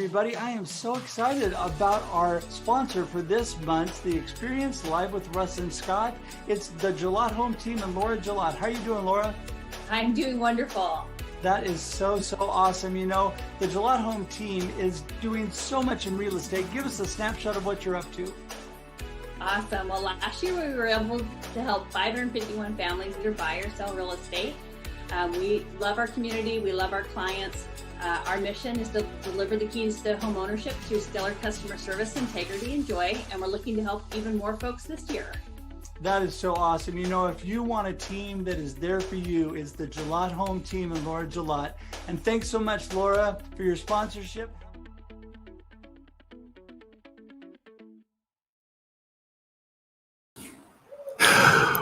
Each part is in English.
everybody. I am so excited about our sponsor for this month, the Experience Live with Russ and Scott. It's the Gillette Home Team and Laura Gillette. How are you doing, Laura? I'm doing wonderful. That is so awesome. You know, the Gillette Home Team is doing so much in real estate. Give us a snapshot of what you're up to. Awesome. Well, last year we were able to help 551 families either buy or sell real estate. We love our community. We love our clients. Our mission is to deliver the keys to home ownership through stellar customer service, integrity, and joy. And we're looking to help even more folks this year. That is so awesome. You know, if you want a team that is there for you, it's the Gillette Home Team and Laura Gillette. And thanks so much, Laura, for your sponsorship.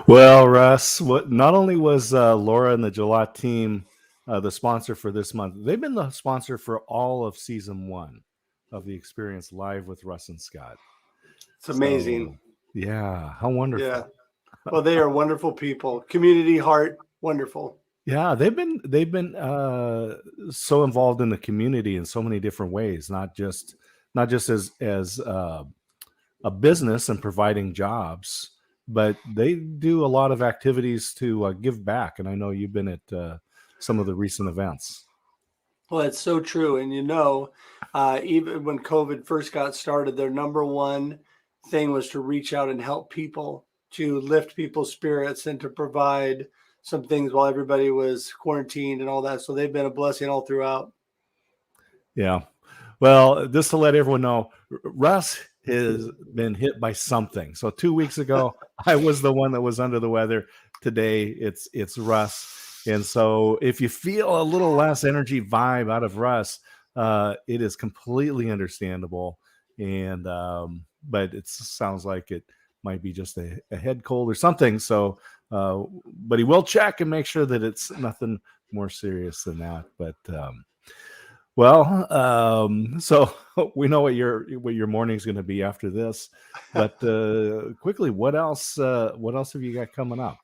Well, Russ, not only was Laura and the Gillette team the sponsor for this month, they've been the sponsor for all of season 1 of the Experience Live with Russ and Scott. It's amazing. So, yeah, how wonderful. Yeah. Well, they are wonderful people. Community heart, wonderful. Yeah, they've been so involved in the community in so many different ways, not just as a business and providing jobs, but they do a lot of activities to give back. And I know you've been at some of the recent events. Well, it's so true. And you know, even when COVID first got started, their number one thing was to reach out and help people, to lift people's spirits and to provide some things while everybody was quarantined and all that. So they've been a blessing all throughout. Yeah. Well, just to let everyone know, Russ has been hit by something. So 2 weeks ago, I was the one that was under the weather. Today, it's Russ. And so if you feel a little less energy vibe out of Russ, it is completely understandable. And but it sounds like it might be just a head cold or something. So, but he will check and make sure that it's nothing more serious than that. But so we know what your morning's going to be after this. But quickly, what else have you got coming up?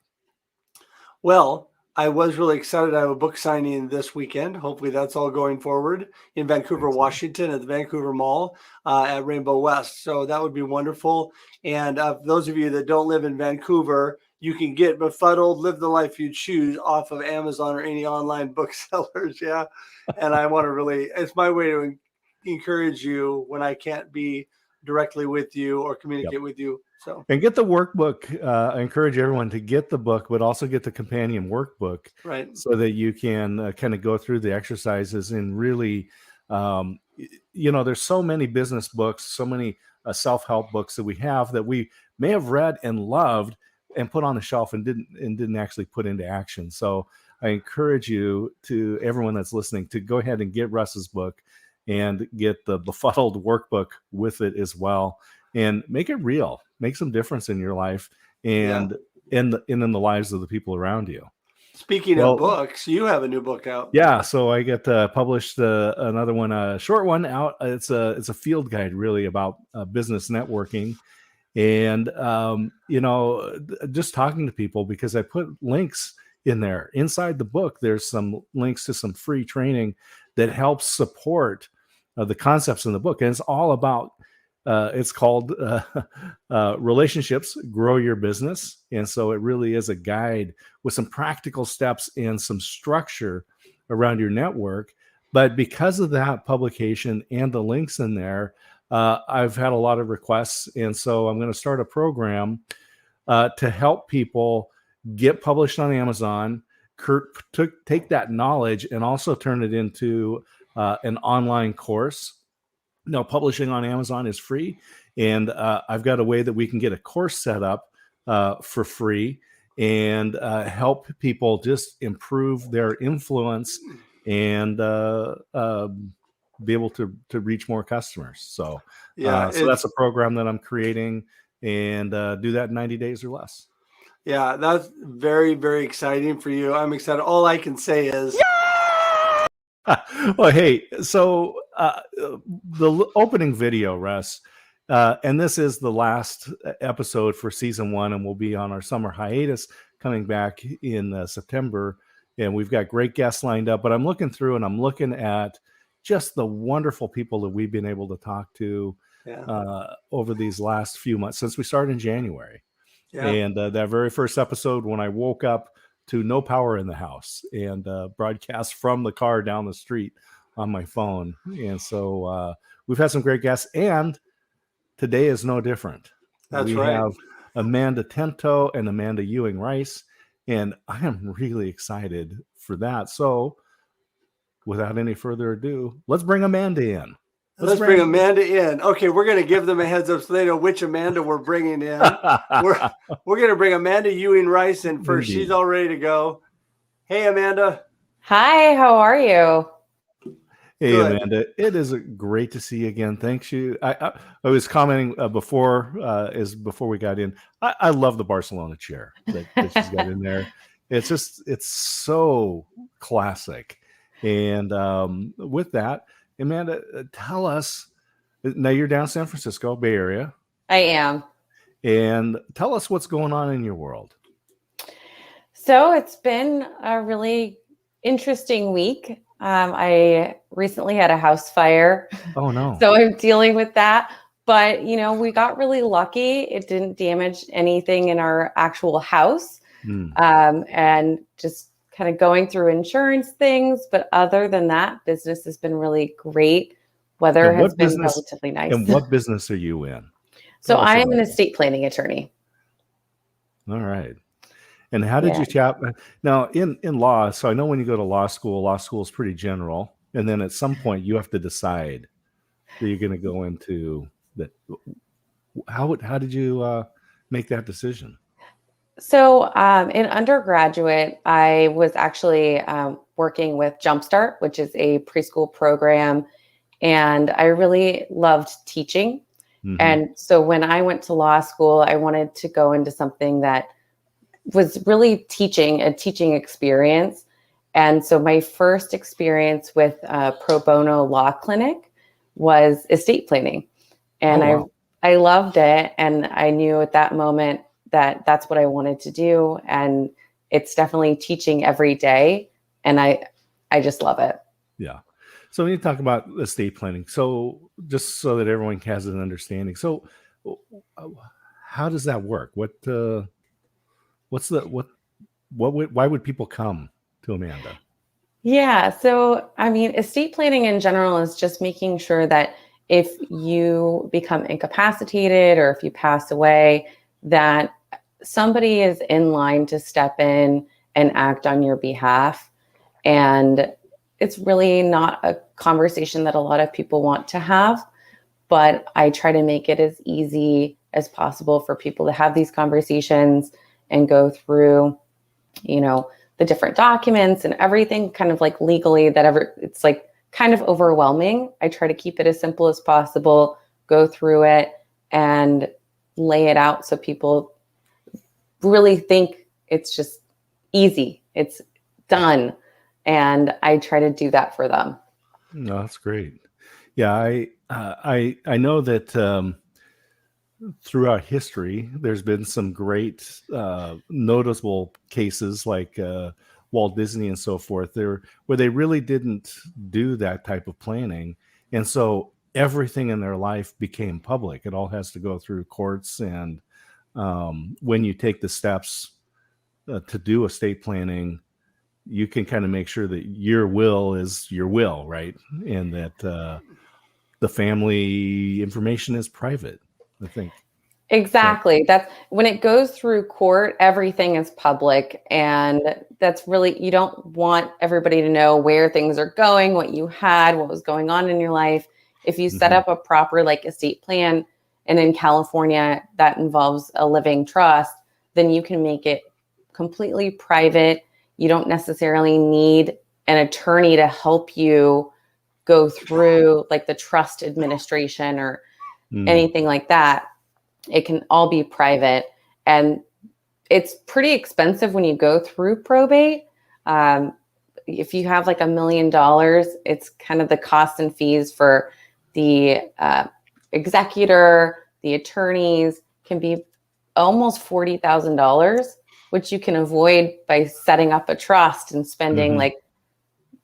Well, I was really excited. I have a book signing this weekend. Hopefully that's all going forward in Vancouver, Washington at the Vancouver Mall at Rainbow West. So that would be wonderful. And those of you that don't live in Vancouver, you can get Befuddled, Live the Life You Choose off of Amazon or any online booksellers. Yeah. And I want to it's my way to encourage you when I can't be directly with you or communicate with you. So, and get the workbook. I encourage everyone to get the book, but also get the companion workbook, right? So that you can kind of go through the exercises and really, there's so many business books, so many self-help books that we have that we may have read and loved and put on the shelf and didn't actually put into action. So I encourage you, to everyone that's listening, to go ahead and get Russ's book and get the Befuddled workbook with it as well, and make it real. Make some difference in your life and in the lives of the people around you. Speaking of books, you have a new book out. Yeah, so I get published another one, a short one out. It's a field guide really about business networking, and just talking to people, because I put links in there. Inside the book, there's some links to some free training that helps support the concepts in the book, and it's all about. It's called Relationships Grow Your Business. And so it really is a guide with some practical steps and some structure around your network. But because of that publication and the links in there, I've had a lot of requests. And so I'm going to start a program to help people get published on Amazon, take that knowledge and also turn it into an online course. Now, publishing on Amazon is free, and I've got a way that we can get a course set up for free and help people just improve their influence and be able to reach more customers. So, so that's a program that I'm creating, and do that in 90 days or less. Yeah, that's very, very exciting for you. I'm excited. All I can say is... Well, hey, so the opening video, Russ, and this is the last episode for season 1, and we'll be on our summer hiatus coming back in September, and we've got great guests lined up. But I'm looking through and I'm looking at just the wonderful people that we've been able to talk to over these last few months since we started in January. Yeah. And that very first episode, when I woke up to no power in the house and broadcast from the car down the street on my phone. And so we've had some great guests, and today is no different. We have Amanda Tento and Amanda Ewing-Rice, and I am really excited for that. So without any further ado, let's bring Amanda in. Let's bring Amanda in. Okay, we're going to give them a heads up so they know which Amanda we're bringing in. We're going to bring Amanda Ewing-Rice in first. Indeed. She's all ready to go. Hey, Amanda. Hi, how are you? Hey, good. Amanda. It is great to see you again. Thanks. I was commenting before we got in. I love the Barcelona chair that she's got in there. It's so classic. And with that, Amanda, tell us, now you're down San Francisco, Bay Area. I am. And tell us what's going on in your world. So it's been a really interesting week. I recently had a house fire. Oh, no. So I'm dealing with that. But, we got really lucky. It didn't damage anything in our actual house. And just kind of going through insurance things. But other than that, business has been really great. Weather has been relatively nice. And what business are you in? So I am an estate planning attorney. All right. And how did you chat? Now, in law, so I know when you go to law school is pretty general. And then at some point you have to decide that you're going to go into that. How did you make that decision? So in undergraduate, I was actually working with Jumpstart, which is a preschool program. And I really loved teaching. Mm-hmm. And so when I went to law school, I wanted to go into something that was really a teaching experience. And so my first experience with a pro bono law clinic was estate planning. And I loved it. And I knew at that moment that that's what I wanted to do. And it's definitely teaching every day. And I just love it. Yeah. So when you talk about estate planning, so just so that everyone has an understanding. So how does that work? Why would people come to Amanda? Yeah. So, estate planning in general is just making sure that if you become incapacitated or if you pass away, that somebody is in line to step in and act on your behalf. And it's really not a conversation that a lot of people want to have, but I try to make it as easy as possible for people to have these conversations and go through, the different documents and everything kind of like legally it's like kind of overwhelming. I try to keep it as simple as possible, go through it and lay it out so people really think it's just easy. It's done. And I try to do that for them. No, that's great. Yeah, I know that throughout history, there's been some great noticeable cases like Walt Disney and so forth, where they really didn't do that type of planning. And so everything in their life became public. It all has to go through courts. And when you take the steps to do estate planning, you can kind of make sure that your will is your will, right? And that the family information is private, I think. Exactly. So, that's when it goes through court, everything is public. And that's really, you don't want everybody to know where things are going, what you had, what was going on in your life. If you set up a proper estate plan, and in California, that involves a living trust, then you can make it completely private. You don't necessarily need an attorney to help you go through the trust administration or anything like that. It can all be private. And it's pretty expensive when you go through probate. If you have $1 million, it's kind of the costs and fees for the executor, the attorneys can be almost $40,000, which you can avoid by setting up a trust and spending $2,000,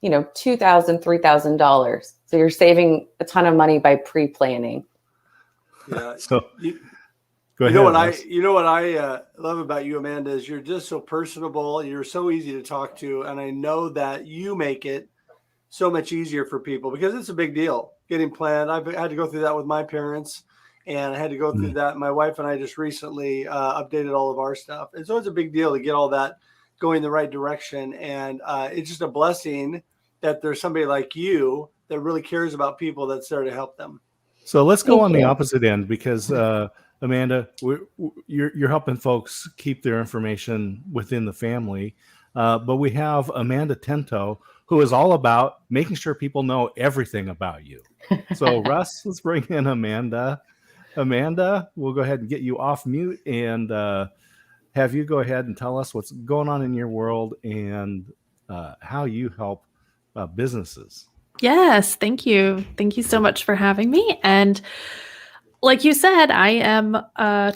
$3,000. So you're saving a ton of money by pre-planning. Yeah. So You, go you ahead. know what Russ. I love about you, Amanda, is you're just so personable. You're so easy to talk to, and I know that you make it so much easier for people because it's a big deal getting planned. I've had to go through that with my parents, and I had to go through that. My wife and I just recently updated all of our stuff, and so it's a big deal to get all that going the right direction. And it's just a blessing that there's somebody like you that really cares about people that's there to help them. So let's go Thank on the you. opposite end because Amanda, you're helping folks keep their information within the family, but we have Amanda Tento, who is all about making sure people know everything about you. So Russ, let's bring in Amanda. Amanda, we'll go ahead and get you off mute and have you go ahead and tell us what's going on in your world and how you help businesses. Yes, thank you. Thank you so much for having me. And like you said, I am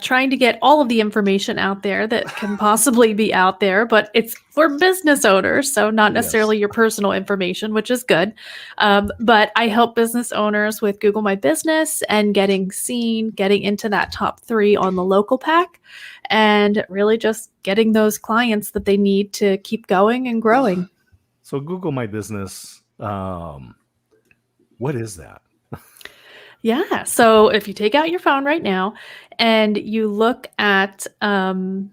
trying to get all of the information out there that can possibly be out there, but it's for business owners, so not necessarily your personal information, which is good. But I help business owners with Google My Business and getting seen, getting into that top 3 on the local pack, and really just getting those clients that they need to keep going and growing. So Google My Business, what is that? Yeah. So if you take out your phone right now and you look at, a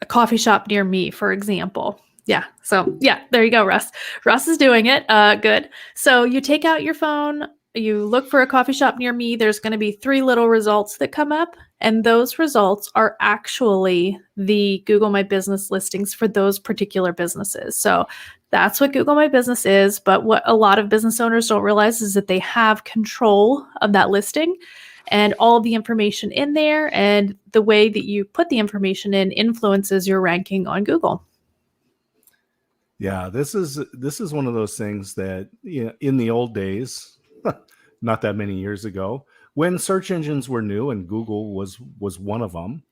coffee shop near me, for example. Yeah. So yeah, there you go, Russ. Russ is doing it. Good. So you take out your phone, you look for a coffee shop near me. There's going to be 3 little results that come up. And those results are actually the Google My Business listings for those particular businesses. So that's what Google My Business is. But what a lot of business owners don't realize is that they have control of that listing and all of the information in there. And the way that you put the information in influences your ranking on Google. Yeah, this is one of those things that, you know, in the old days, not that many years ago, when search engines were new and Google was one of them,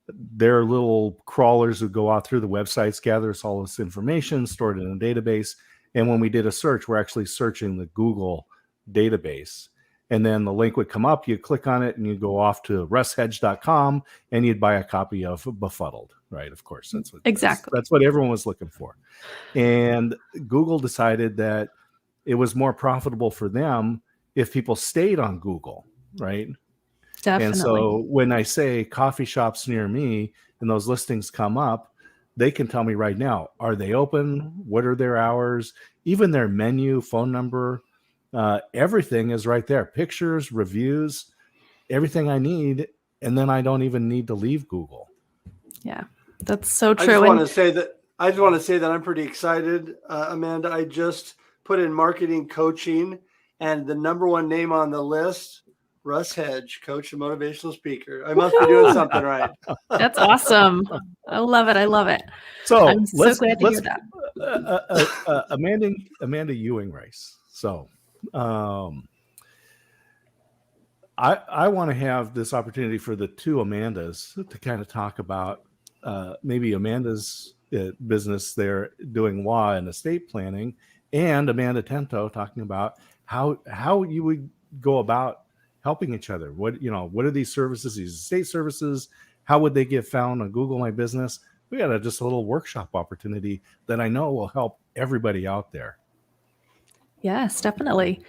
their little crawlers would go out through the websites, gather us all this information, stored it in a database. And when we did a search, we're actually searching the Google database. And then the link would come up, you'd click on it, and you'd go off to russhedge.com and you'd buy a copy of Befuddled, right? Of course, that's what everyone was looking for. And Google decided that it was more profitable for them if people stayed on Google, right? Definitely. And so when I say coffee shops near me and those listings come up, they can tell me right now, are they open? What are their hours? Even their menu, phone number, everything is right there. Pictures, reviews, everything I need. And then I don't even need to leave Google. Yeah, that's so true. I just want to say that I'm pretty excited, Amanda. I just put in marketing coaching, and the number 1 name on the list, Russ Hedge, coach and motivational speaker. I must be doing something right. That's awesome. I love it. I love it. So I'm so glad to hear that. Amanda Ewing-Rice. So I want to have this opportunity for the 2 Amandas to kind of talk about maybe Amanda's business there doing law and estate planning, and Amanda Tento talking about how you would go about helping each other. What are these services, these estate services? How would they get found on Google My Business? We got just a little workshop opportunity that I know will help everybody out there. Yes, definitely.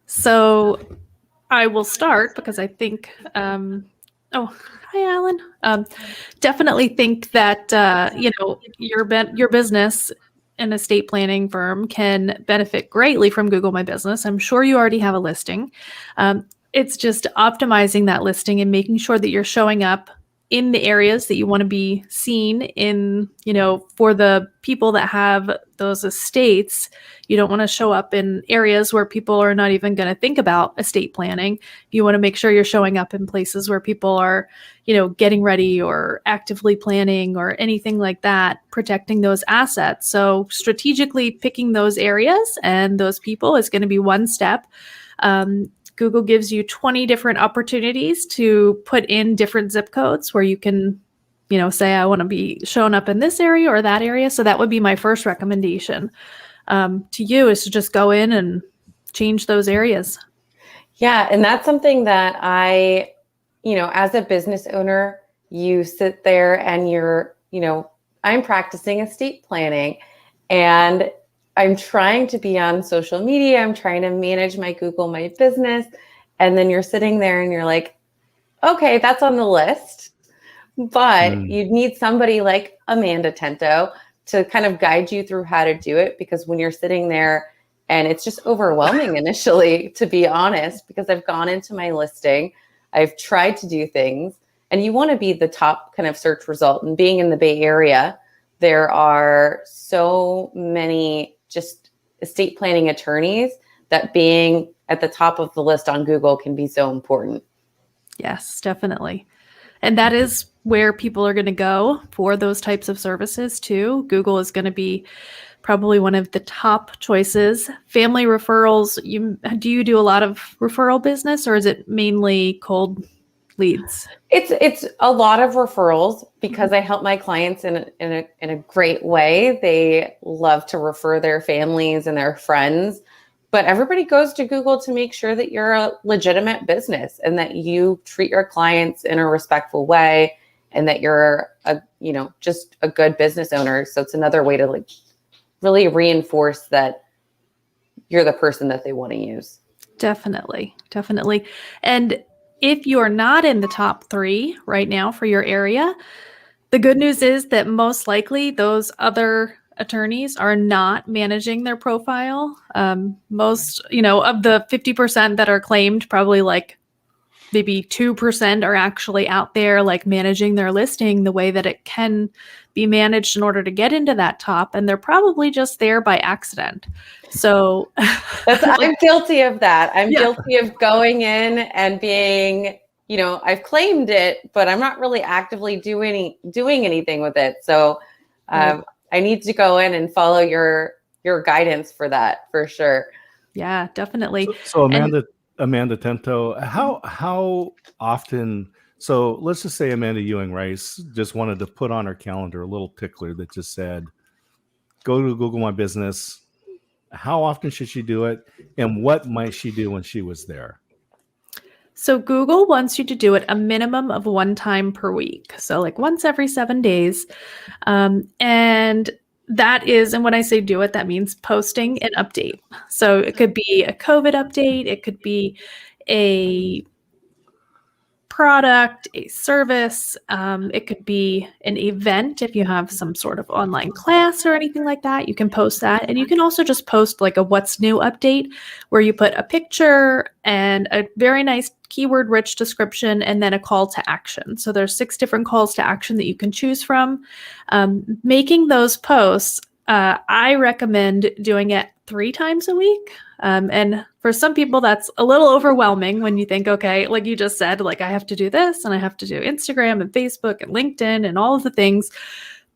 So I will start because I think, hi, Alan. Definitely think that, your business an estate planning firm can benefit greatly from Google My Business. I'm sure you already have a listing. It's just optimizing that listing and making sure that you're showing up in the areas that you want to be seen in, for the people that have those estates. You don't want to show up in areas where people are not even going to think about estate planning. You want to make sure you're showing up in places where people are, getting ready or actively planning or anything like that, protecting those assets. So strategically picking those areas and those people is going to be one step. Google gives you 20 different opportunities to put in different zip codes where you can, say, I want to be showing up in this area or that area. So that would be my first recommendation to you, is to just go in and, change those areas. Yeah. And that's something that as a business owner, you sit there and I'm practicing estate planning and I'm trying to be on social media. I'm trying to manage my Google My Business. And then you're sitting there and you're like, okay, that's on the list. But you need somebody like Amanda Tento to kind of guide you through how to do it, because when you're sitting there and it's just overwhelming initially, to be honest, because I've gone into my listing, I've tried to do things, and you want to be the top kind of search result. And being in the Bay Area, there are so many just estate planning attorneys that being at the top of the list on Google can be so important. Yes, definitely. And that is where people are going to go for those types of services too. Google is going to be probably one of the top choices. Family referrals, do you do a lot of referral business, or is it mainly cold leads? It's a lot of referrals, because I help my clients in a great way. They love to refer their families and their friends, but everybody goes to Google to make sure that you're a legitimate business and that you treat your clients in a respectful way and that you're just a good business owner. So it's another way to really reinforce that you're the person that they want to use. Definitely. And if you're not in the top 3 right now for your area, the good news is that most likely those other attorneys are not managing their profile. Most, of the 50% that are claimed, probably maybe 2% are actually out there managing their listing the way that it can be managed in order to get into that top. And they're probably just there by accident. So I'm guilty of that. I'm guilty of going in and being, I've claimed it, but I'm not really actively doing anything with it. So I need to go in and follow your guidance for that, for sure. Yeah, definitely. So Amanda Tento, how often? So let's just say Amanda Ewing-Rice just wanted to put on her calendar a little tickler that just said, "Go to Google My Business." How often should she do it, and what might she do when she was there? So Google wants you to do it a minimum of 1 time per week. So once every 7 days. And that is, and when I say do it, that means posting an update. So it could be a COVID update. It could be a product, a service. It could be an event. If you have some sort of online class or anything like that, you can post that. And you can also just post a what's new update where you put a picture and a very nice keyword rich description and then a call to action. So there's 6 different calls to action that you can choose from. Making those posts, I recommend doing it 3 times a week. And for some people, that's a little overwhelming when you think, okay, like you just said, I have to do this and I have to do Instagram and Facebook and LinkedIn and all of the things.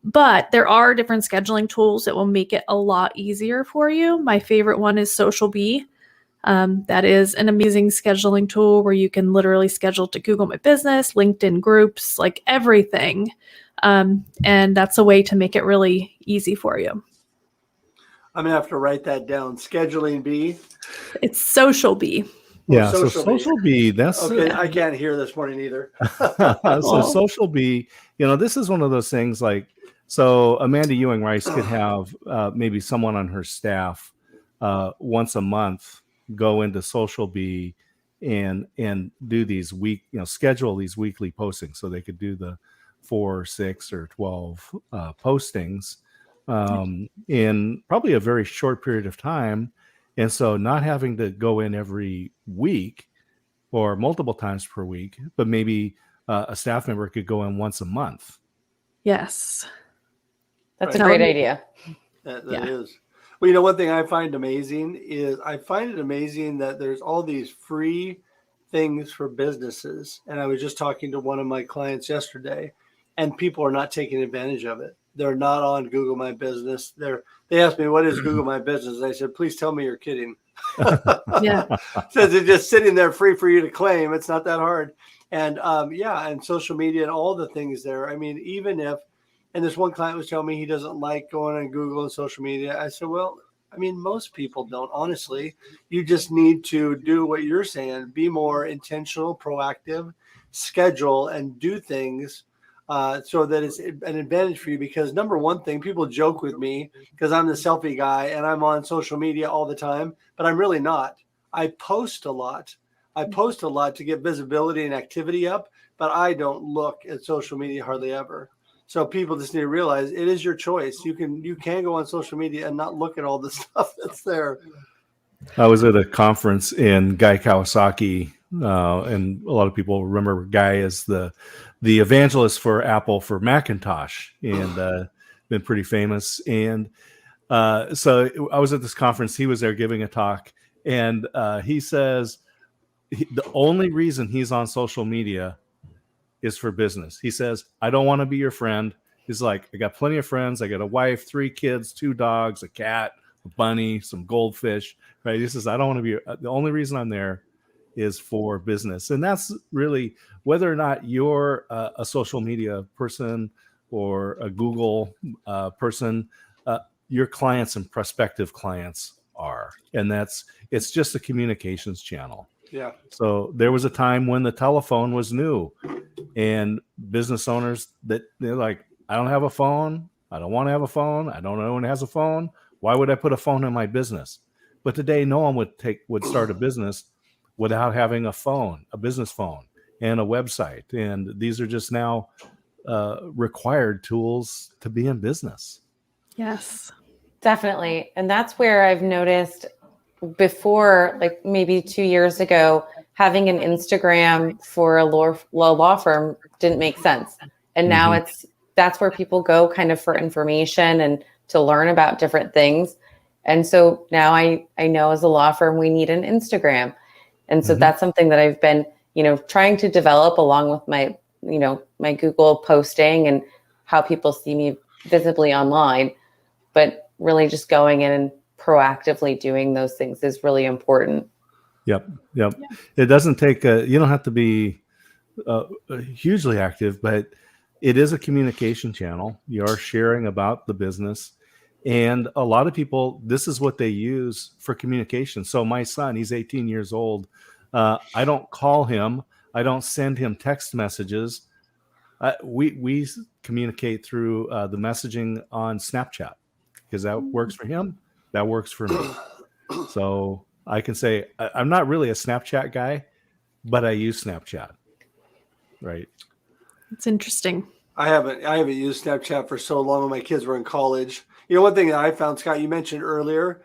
But there are different scheduling tools that will make it a lot easier for you. My favorite one is Social Bee. That is an amazing scheduling tool where you can literally schedule to Google My Business, LinkedIn groups, everything. And that's a way to make it really easy for you. I'm gonna have to write that down. Scheduling Bee. It's Social Bee. Yeah, so Social Bee. That's okay. I can't hear this morning either. So Social Bee. This is one of those things. So Amanda Ewing-Rice could have maybe someone on her staff once a month go into Social Bee and do these schedule these weekly postings, so they could do the 4, 6, or 12 postings in probably a very short period of time. And so not having to go in every week or multiple times per week, but maybe a staff member could go in once a month. Yes. That's a great idea. That is. Well, one thing I find amazing is that there's all these free things for businesses. And I was just talking to one of my clients yesterday, and people are not taking advantage of it. They're not on Google My Business. They asked me, what is Google My Business? I said, please tell me you're kidding. Yeah. Says it's just sitting there free for you to claim. It's not that hard. And and social media and all the things there. I mean, even if, and this one client was telling me he doesn't like going on Google and social media. I said, well, I mean, most people don't, honestly. You just need to do what you're saying, be more intentional, proactive, schedule, and do things so that it's an advantage for you. Because number one thing, people joke with me because I'm the selfie guy and I'm on social media all the time, but I'm really not. I post a lot. I post a lot to get visibility and activity up, but I don't look at social media hardly ever. So people just need to realize it is your choice. You can go on social media and not look at all the stuff that's there. I was at a conference in Guy Kawasaki, and a lot of people remember Guy as the evangelist for Apple for Macintosh, and been pretty famous. And so I was at this conference. He was there giving a talk, and he says the only reason he's on social media is for business. He says, I don't want to be your friend. He's like, I got plenty of friends. I got a wife, 3 kids, 2 dogs, a cat, a bunny, some goldfish, right? He says, I don't want to be, the only reason I'm there is for business. And that's really, whether or not you're a social media person or a Google person, your clients and prospective clients are. And it's just a communications channel. Yeah. So there was a time when the telephone was new, and business owners they're like, I don't have a phone. I don't want to have a phone. I don't know anyone has a phone. Why would I put a phone in my business? But today, no one would start a business without having a phone, a business phone, and a website. And these are just now required tools to be in business. Yes. Definitely. And that's where I've noticed before, like maybe 2 years ago, having an Instagram for a law firm didn't make sense. And now that's where people go kind of for information and to learn about different things. And so now I know as a law firm, we need an Instagram. And so that's something that I've been, trying to develop along with my, my Google posting and how people see me visibly online, but really just going in and proactively doing those things is really important. Yep. It doesn't take you don't have to be hugely active, but it is a communication channel. You are sharing about the business, and a lot of people, this is what they use for communication. So my son, he's 18 years old. I don't call him. I don't send him text messages. We communicate through the messaging on Snapchat because that works for him. That works for me. So I can say I'm not really a Snapchat guy, but I use Snapchat. Right. It's interesting. I haven't used Snapchat for so long when my kids were in college. One thing that I found, Scott, you mentioned earlier,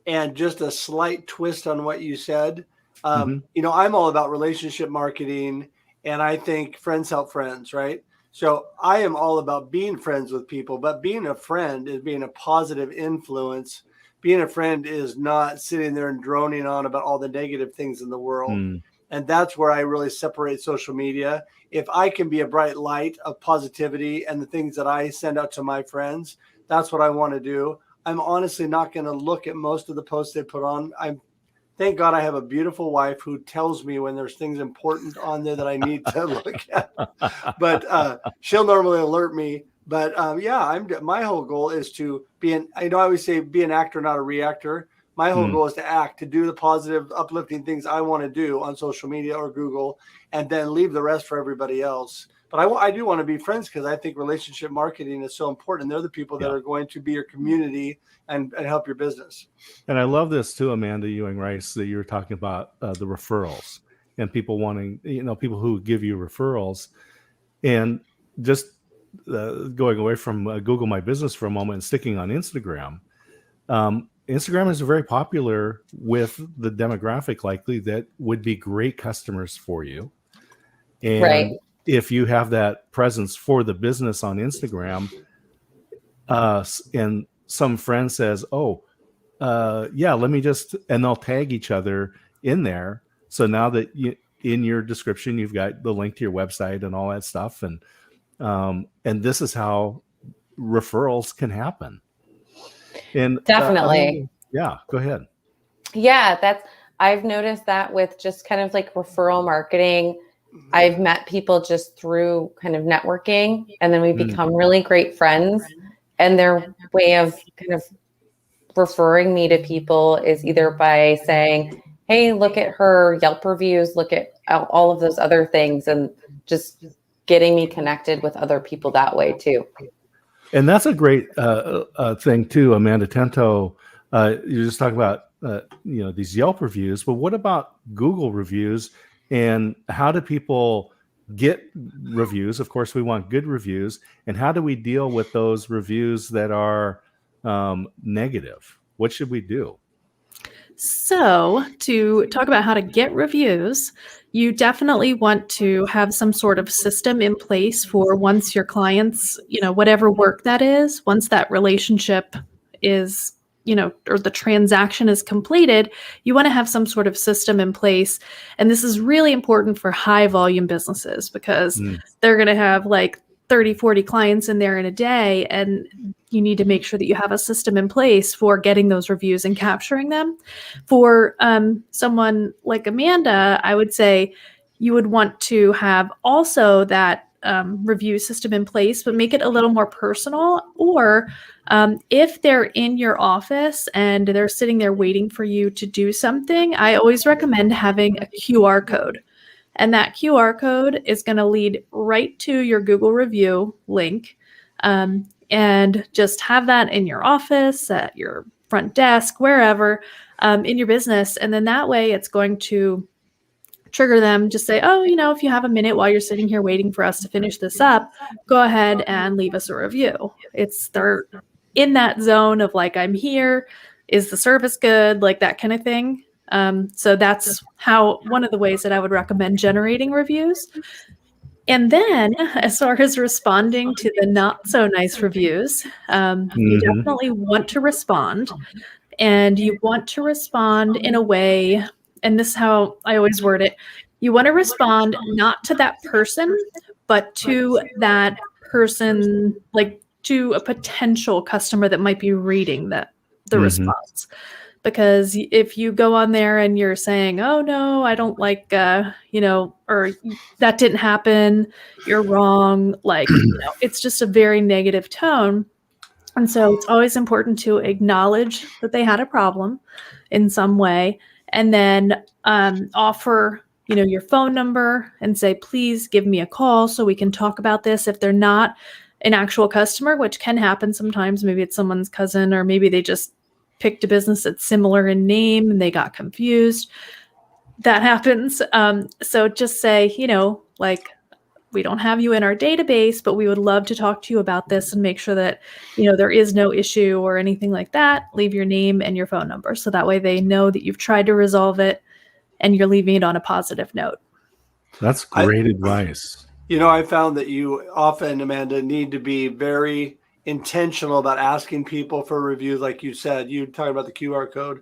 and just a slight twist on what you said. I'm all about relationship marketing, and I think friends help friends, right? So I am all about being friends with people, but being a friend is being a positive influence. Being a friend is not sitting there and droning on about all the negative things in the world. And that's where I really separate social media. If I can be a bright light of positivity and the things that I send out to my friends, that's what I want to do. I'm honestly not going to look at most of the posts they put on. Thank God I have a beautiful wife who tells me when there's things important on there that I need to look at. But she'll normally alert me. But my whole goal is to I always say be an actor, not a reactor. My whole goal is to act, to do the positive, uplifting things I want to do on social media or Google, and then leave the rest for everybody else. But I do want to be friends because I think relationship marketing is so important. They're the people that are going to be your community and help your business. And I love this too, Amanda Ewing-Rice, that you were talking about the referrals and people wanting, people who give you referrals. And just going away from Google My Business for a moment and sticking on Instagram. Instagram is very popular with the demographic likely that would be great customers for you. And if you have that presence for the business on Instagram, and some friend says, let me just, and they'll tag each other in there. So now that in your description, you've got the link to your website and all that stuff. And this is how referrals can happen. And definitely. Go ahead. Yeah, I've noticed that with just kind of like referral marketing. I've met people just through kind of networking, and then we become really great friends. And their way of kind of referring me to people is either by saying, hey, look at her Yelp reviews, look at all of those other things, and just getting me connected with other people that way too. And that's a great thing too, Amanda. Tento, you're just talking about these Yelp reviews, but what about Google reviews, and how do people get reviews? Of course, we want good reviews, and how do we deal with those reviews that are negative? What should we do? So, to talk about how to get reviews, you definitely want to have some sort of system in place for once your clients, whatever work that is, once that relationship is, or the transaction is completed, you want to have some sort of system in place. And this is really important for high volume businesses because they're going to have like 30, 40 clients in there in a day. And you need to make sure that you have a system in place for getting those reviews and capturing them. For someone like Amanda, I would say you would want to have also that review system in place, but make it a little more personal. Or if they're in your office and they're sitting there waiting for you to do something, I always recommend having a QR code. And that QR code is going to lead right to your Google review link. And just have that in your office, at your front desk, wherever in your business. And then that way it's going to trigger them, just say, oh, if you have a minute while you're sitting here waiting for us to finish this up, go ahead and leave us a review. They're in that zone of like, I'm here. Is the service good? Like that kind of thing. So that's one of the ways that I would recommend generating reviews. And then as far as responding to the not so nice reviews, you definitely want to respond, and you want to respond in a way, and this is how I always word it. You want to respond not to that person, but to that person, like to a potential customer that might be reading the response. Because if you go on there and you're saying, oh, no, I don't like, or that didn't happen, you're wrong. Like, it's just a very negative tone. And so it's always important to acknowledge that they had a problem in some way, and then offer, your phone number and say, please give me a call so we can talk about this. If they're not an actual customer, which can happen sometimes, maybe it's someone's cousin, or maybe they just picked a business that's similar in name and they got confused. That happens. So just say, like, we don't have you in our database, but we would love to talk to you about this and make sure that, there is no issue or anything like that. Leave your name and your phone number. So that way they know that you've tried to resolve it and you're leaving it on a positive note. That's great advice. I found that you often, Amanda, need to be very intentional about asking people for reviews. Like you said, you talking about the QR code,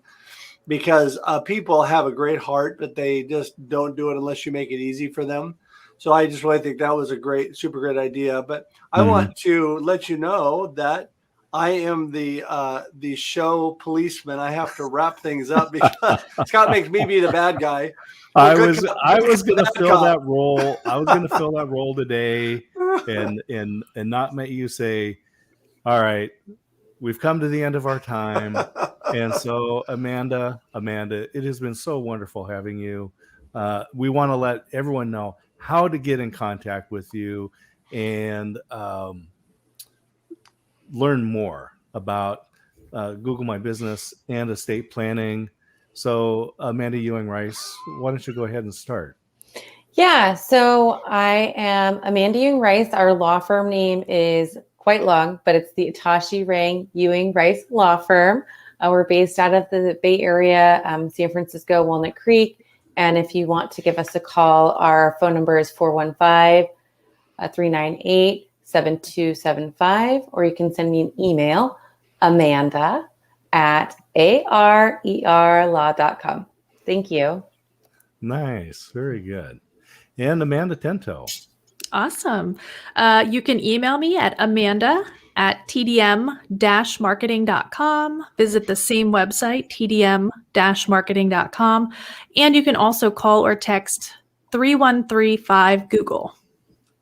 because people have a great heart, but they just don't do it unless you make it easy for them. So I just really think that was a super great idea. But I want to let you know that I am the show policeman. I have to wrap things up because Scott makes me be the bad guy. I was going to fill that role. I was going to fill that role today, and not make you say, all right, we've come to the end of our time. And so Amanda, it has been so wonderful having you. We want to let everyone know how to get in contact with you and learn more about Google My Business and estate planning. So Amanda Ewing-Rice, why don't you go ahead and start? Yeah, so I am Amanda Ewing-Rice. Our law firm name is quite long, but it's the Itashi Rang Ewing-Rice Law Firm. We're based out of the Bay Area, San Francisco, Walnut Creek. And if you want to give us a call, our phone number is 415-398-7275, or you can send me an email, amanda@arerlaw.com. Thank you. Nice. Very good. And Amanda Tento. Awesome. You can email me at amanda@tdm-marketing.com. Visit the same website, tdm-marketing.com. And you can also call or text 3135-GOOGLE.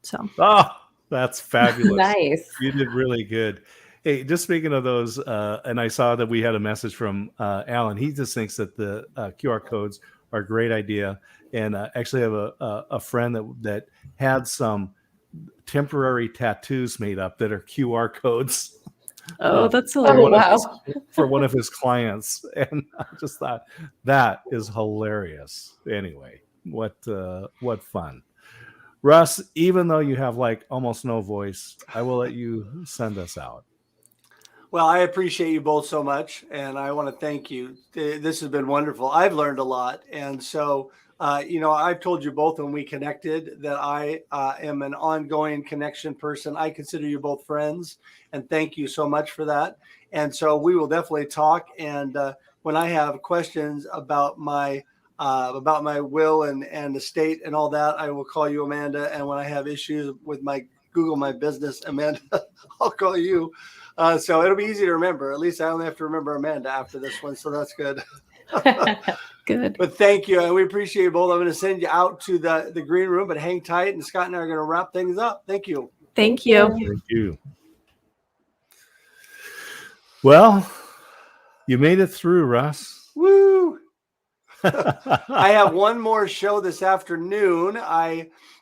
So. Oh, that's fabulous. Nice. You did really good. Hey, just speaking of those, and I saw that we had a message from Alan. He just thinks that the QR codes are a great idea, and actually have a friend that had some temporary tattoos made up that are QR codes. Oh, that's Oh, hilarious. wow. For one of his clients, and I just thought that is hilarious. Anyway, what fun. Russ, even though you have like almost no voice, I will let you send us out. Well, I appreciate you both so much, and I want to thank you. This has been wonderful. I've learned a lot, and so I've told you both when we connected that I am an ongoing connection person. I consider you both friends, and thank you so much for that. And so we will definitely talk. And when I have questions about my will and estate and all that, I will call you, Amanda. And when I have issues with my Google My Business, Amanda, I'll call you. So it'll be easy to remember. At least I only have to remember Amanda after this one. So that's good. Good. But thank you. And we appreciate you both. I'm going to send you out to the green room, but hang tight. And Scott and I are going to wrap things up. Thank you. Thank you. Thank you. Well, you made it through, Russ. Woo! I have one more show this afternoon.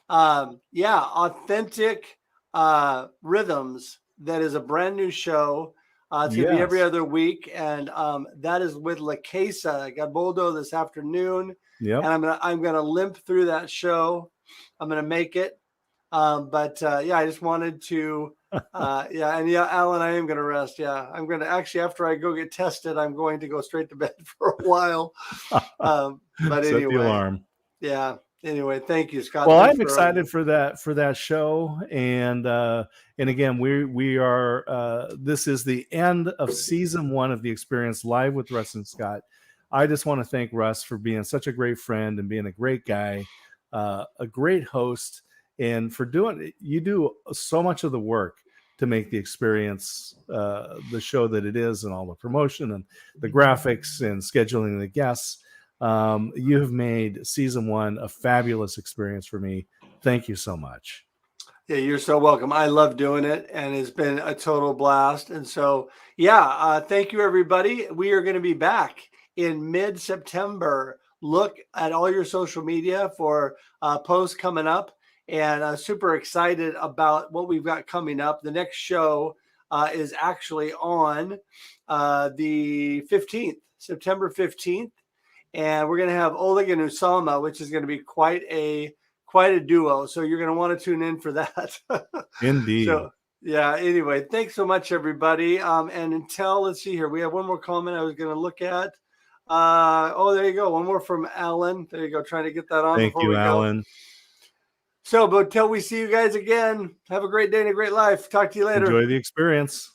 Authentic Rhythms. That is a brand new show. It's going to be every other week, and that is with La Casa Gaboldo this afternoon. Yep. And I'm gonna limp through that show. I'm gonna make it. I just wanted to. Alan, I am gonna rest. Yeah, I'm gonna actually after I go get tested, I'm going to go straight to bed for a while. But Set anyway, the alarm. Yeah. Anyway, thank you, Scott. Well, Thanks I'm excited for that show, and again, we are. This is the end of season 1 of the Experience Live with Russ and Scott. I just want to thank Russ for being such a great friend and being a great guy, a great host, and for doing. You do so much of the work to make the Experience the show that it is, and all the promotion and the graphics and scheduling the guests. You have made season 1 a fabulous experience for me. Thank you so much. Yeah, you're so welcome. I love doing it, and it's been a total blast. And so, thank you, everybody. We are going to be back in mid-September. Look at all your social media for posts coming up, and super excited about what we've got coming up. The next show is actually on the 15th, September 15th. And we're going to have Oleg and Usama, which is going to be quite a duo. So you're going to want to tune in for that. Indeed. So, anyway, thanks so much, everybody. And until, let's see here. We have one more comment I was going to look at. There you go. One more from Alan. There you go. Trying to get that on. Thank you, Alan. So, but until we see you guys again, have a great day and a great life. Talk to you later. Enjoy the experience.